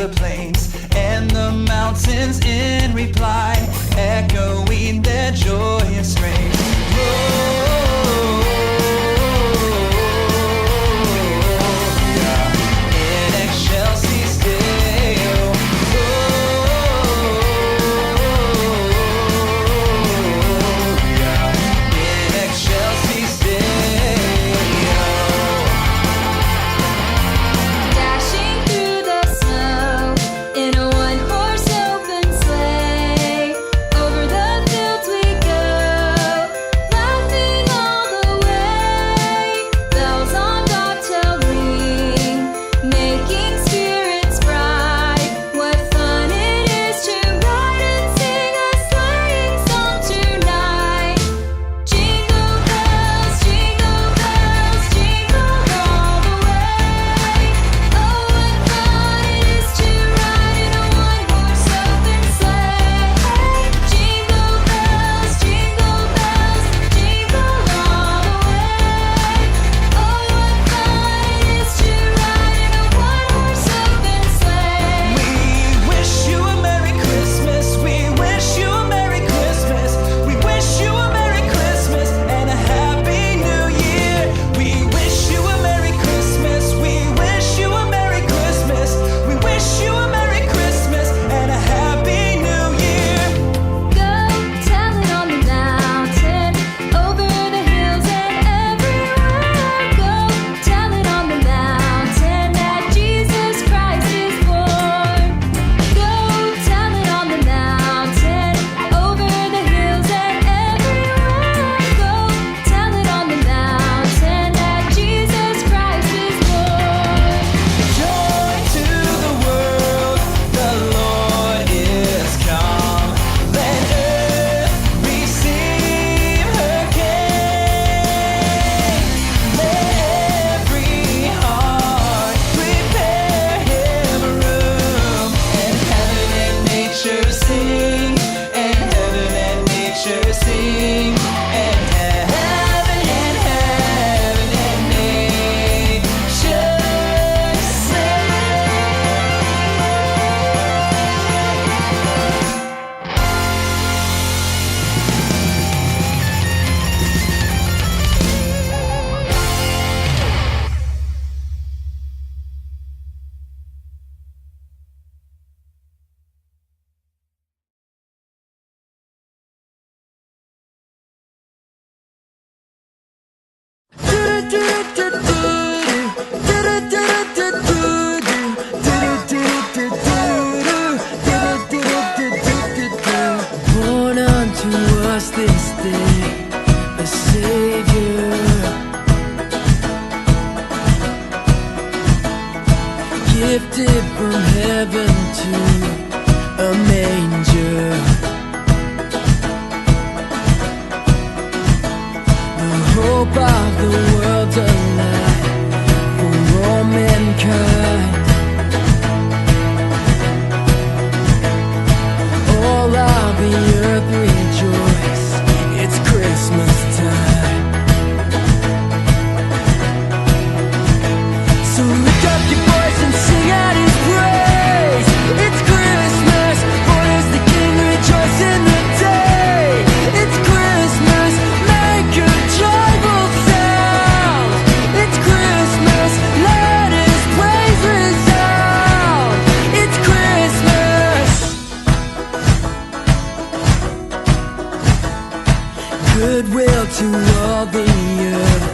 the plains and the mountains in reply, echoing their joyous strains. In excelsis Deo. In excelsis Deo. Dashing through the snow in a one-horse open sleigh, over the fields we go, laughing all the way. Bells on bobtail ring, making spirits bright. What fun it is to ride and sing a sleighing song tonight. Jingle bells, jingle all the way. Oh, what fun it is to ride in a one-horse open sleigh. Jingle bells, jingle all the way. Oh, what fun it is to ride in a one-horse open sleigh. We wish you a Merry Christmas. We wish you a Merry Christmas. We wish you a Merry Christmas and a Happy New Year. We wish you a Merry Christmas. We wish you a Merry Christmas. We wish you a Merry Christmas and a Happy New Year. Go tell it on the mountain, over the hills and everywhere. Go tell it on the mountain that Jesus Christ is born. Go tell it on the mountain, over the hills and everywhere. Go tell it on the mountain that Jesus Christ is born. Joy to the world, the Lord is come. Let earth receive her King. Let every heart prepare him room. And heaven and nature sing, and heaven and nature sing, and heaven and nature sing. Born unto us this day a Savior, gifted from heaven to a manger. The hope of the world's alive for all mankind. All of the earth rejoice, it's Christmas time. So lift up your voice and sing out his praise. It's Christmas, born is the King, rejoice in the day. It's Christmas, make a joyful sound. It's Christmas, let his praise resound. It's Christmas. Goodwill to all the earth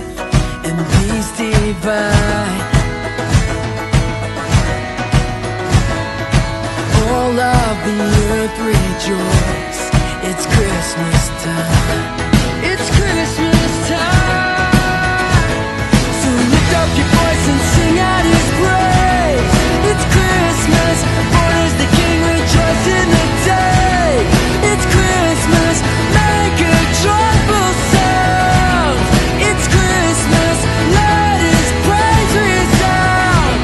and peace divine. All of the earth rejoice, it's Christmas time. It's Christmas time. So lift up your voice and sing out his praise. It's Christmas, born is the King, rejoice in the day. It's Christmas, make a joyful sound. It's Christmas, let his praise resound.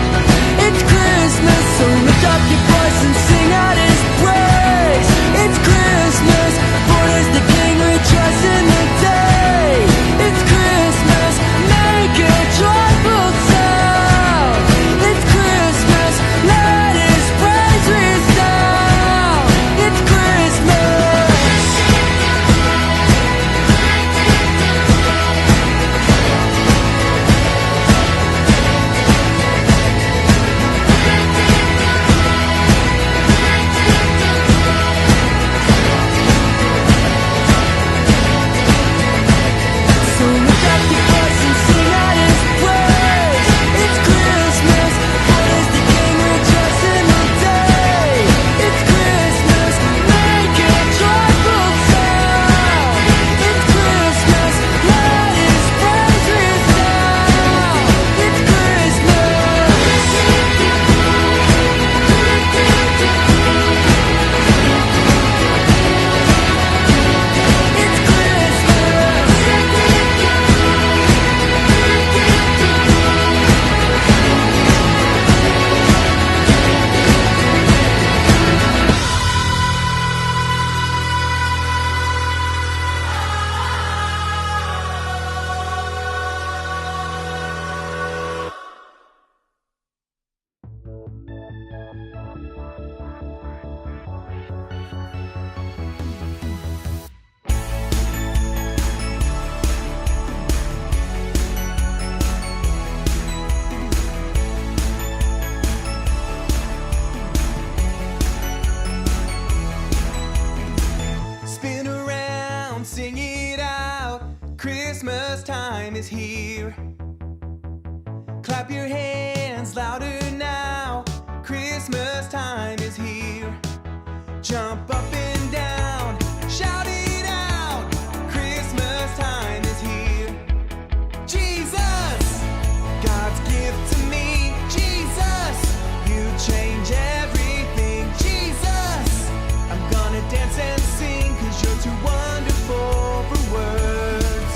It's Christmas, so lift up your voice and sing out his praise. It's Christmas, born is the King, rejoice sing it out. Christmas time is here. Clap your hands louder now. Christmas time is here. Jump up and down, shout it out. Christmas time is here. Jesus, God's gift to me. Jesus, you change everything. Jesus, I'm gonna dance and sing, 'cause you're too wonderful for words.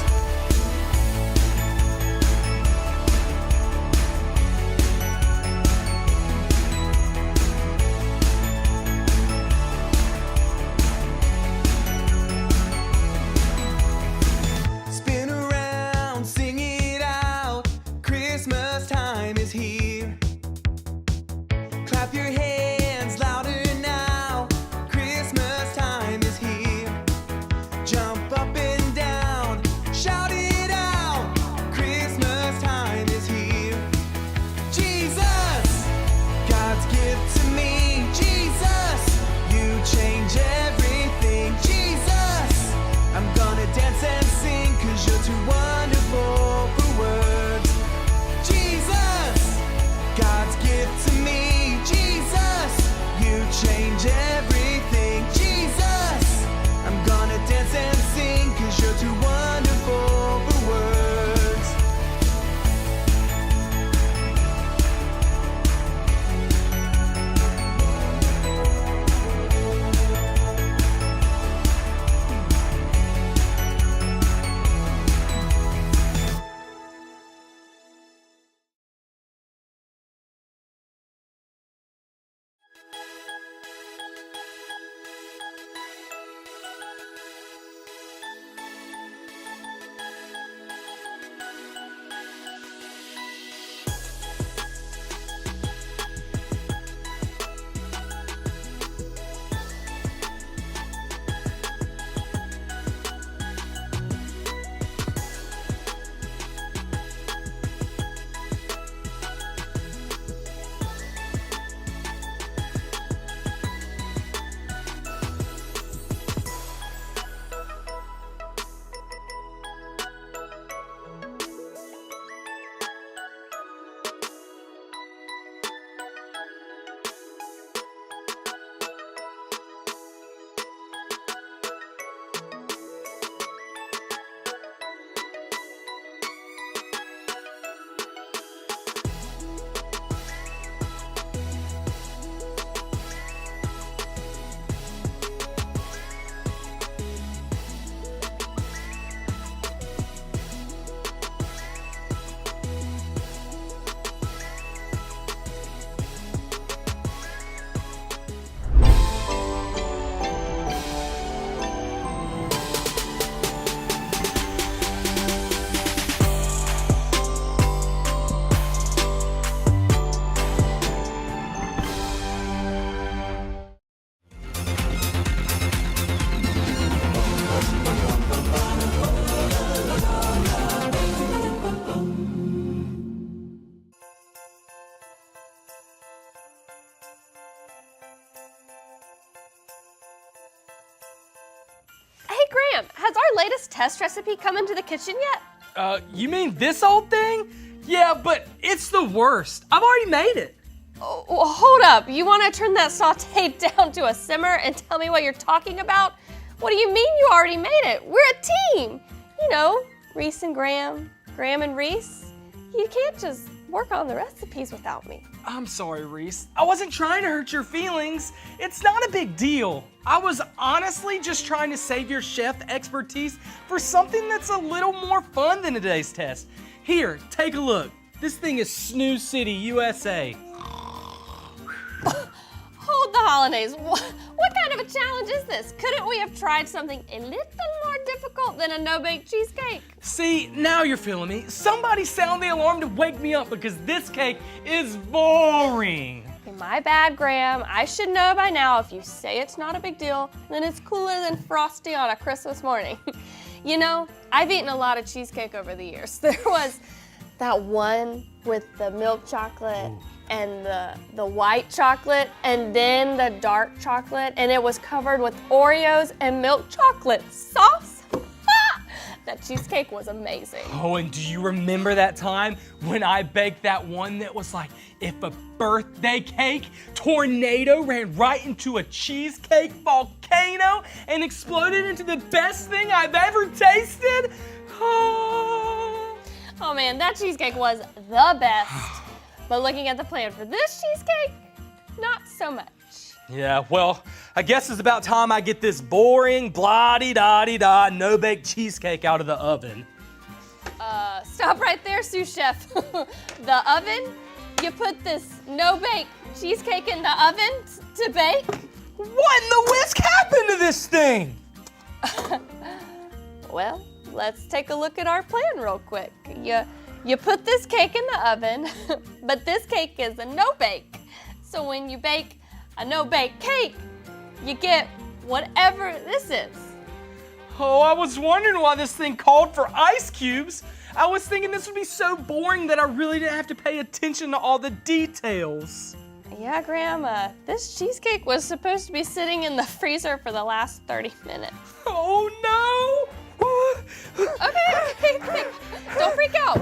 Spin around, sing it out. Christmas time is here. Clap your hands louder now. Christmas time is here. Jump up and down, shout it out. Christmas time is here. Jesus, God's gift to me. Jesus, you change everything. Jesus, I'm gonna dance and sing, 'cause you're too wonderful for words. Jesus, God's gift to me. Jesus, you change everything. Jesus, I'm gonna dance and sing, 'cause you're too wonderful for words. Hey Graham, has our latest test recipe come into the kitchen yet? You mean this old thing? Yeah, but it's the worst. I've already made it. Oh, hold up, you want to turn that saute down to a simmer and tell me what you're talking about? What do you mean you already made it? We're a team. You know, Reese and Graham, Graham and Reese. You can't just work on the recipes without me. I'm sorry, Reese. I wasn't trying to hurt your feelings. It's not a big deal. I was honestly just trying to save your chef expertise for something that's a little more fun than today's test. Here, take a look. This thing is Snoo City, USA. Hold the holidays. What kind of a challenge is this? Couldn't we have tried something a little more difficult than a no-bake cheesecake? See, now you're feeling me. Somebody sound the alarm to wake me up because this cake is boring. My bad, Graham. I should know by now if you say it's not a big deal, then it's cooler than Frosty on a Christmas morning. You know, I've eaten a lot of cheesecake over the years. There was that one with the milk chocolate and the white chocolate and then the dark chocolate, and it was covered with Oreos and milk chocolate sauce. That cheesecake was amazing. Oh, and do you remember that time when I baked that one that was like, if a birthday cake tornado ran right into a cheesecake volcano and exploded into the best thing I've ever tasted? Oh. Oh man, that cheesecake was the best. But looking at the plan for this cheesecake, not so much. Yeah, well, I guess it's about time I get this boring, blah-de-da-de-da, no-bake cheesecake out of the oven. Stop right there, sous chef. The oven? You put this no-bake cheesecake in the oven to bake? What in the whisk happened to this thing? Well, let's take a look at our plan real quick. You put this cake in the oven, but this cake is a no-bake. So when you bake a no-bake cake, you get whatever this is. Oh, I was wondering why this thing called for ice cubes. I was thinking this would be so boring that I really didn't have to pay attention to all the details. Yeah, Graham, this cheesecake was supposed to be sitting in the freezer for the last 30 minutes. Oh no! Okay. Don't freak out.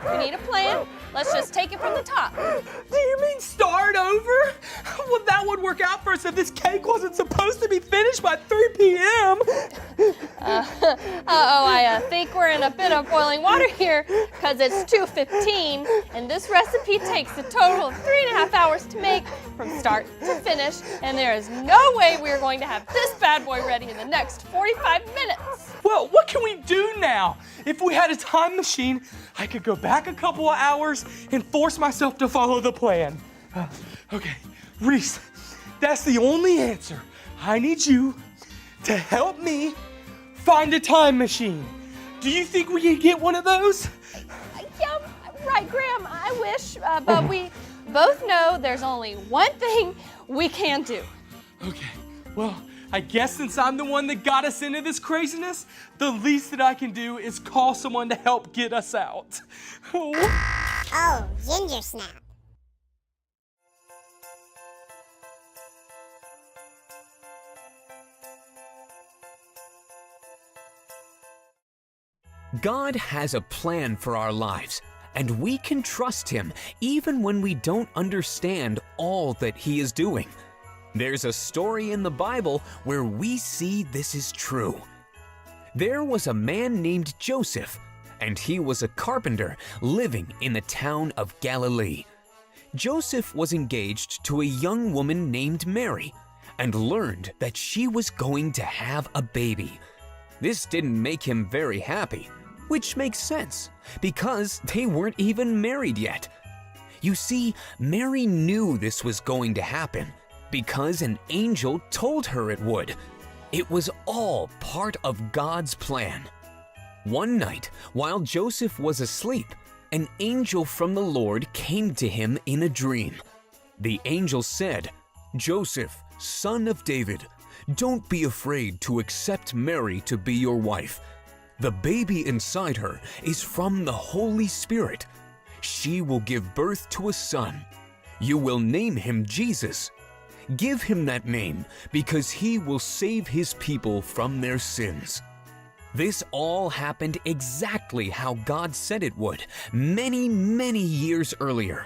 We need a plan. Let's just take it from the top. Do you mean start over? Well, that would work out for us if this cake wasn't supposed to be finished by 3 p.m. I think we're in a bit of boiling water here because it's 2:15 and this recipe takes a total of 3.5 hours to make from start to finish, and there is no way we are going to have this bad boy ready in the next 45 minutes. Well, what can we do now? If we had a time machine, I could go back a couple of hours and force myself to follow the plan. Okay, Reese, that's the only answer. I need you to help me find a time machine. Do you think we can get one of those? Yeah, right, Graham. I wish, but we both know there's only one thing we can do. Okay, well, I guess since I'm the one that got us into this craziness, the least that I can do is call someone to help get us out. Oh, Ginger Snap. God has a plan for our lives, and we can trust Him even when we don't understand all that He is doing. There's a story in the Bible where we see this is true. There was a man named Joseph, and he was a carpenter living in the town of Galilee. Joseph was engaged to a young woman named Mary and learned that she was going to have a baby. This didn't make him very happy, which makes sense because they weren't even married yet. You see, Mary knew this was going to happen because an angel told her it would. It was all part of God's plan. One night, while Joseph was asleep, an angel from the Lord came to him in a dream. The angel said, "Joseph, son of David, don't be afraid to accept Mary to be your wife. The baby inside her is from the Holy Spirit. She will give birth to a son. You will name him Jesus. Give him that name because he will save his people from their sins." This all happened exactly how God said it would, many, many years earlier.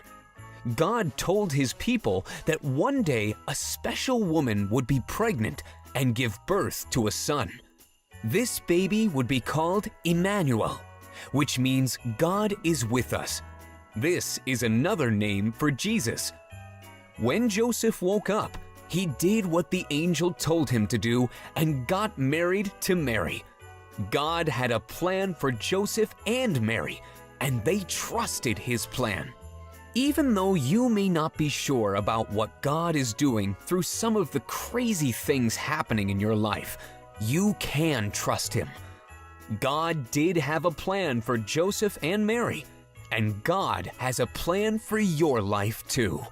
God told his people that one day a special woman would be pregnant and give birth to a son. This baby would be called Emmanuel, which means God is with us. This is another name for Jesus. When Joseph woke up, he did what the angel told him to do and got married to Mary. God had a plan for Joseph and Mary, and they trusted his plan. Even though you may not be sure about what God is doing through some of the crazy things happening in your life, you can trust him. God did have a plan for Joseph and Mary, and God has a plan for your life too.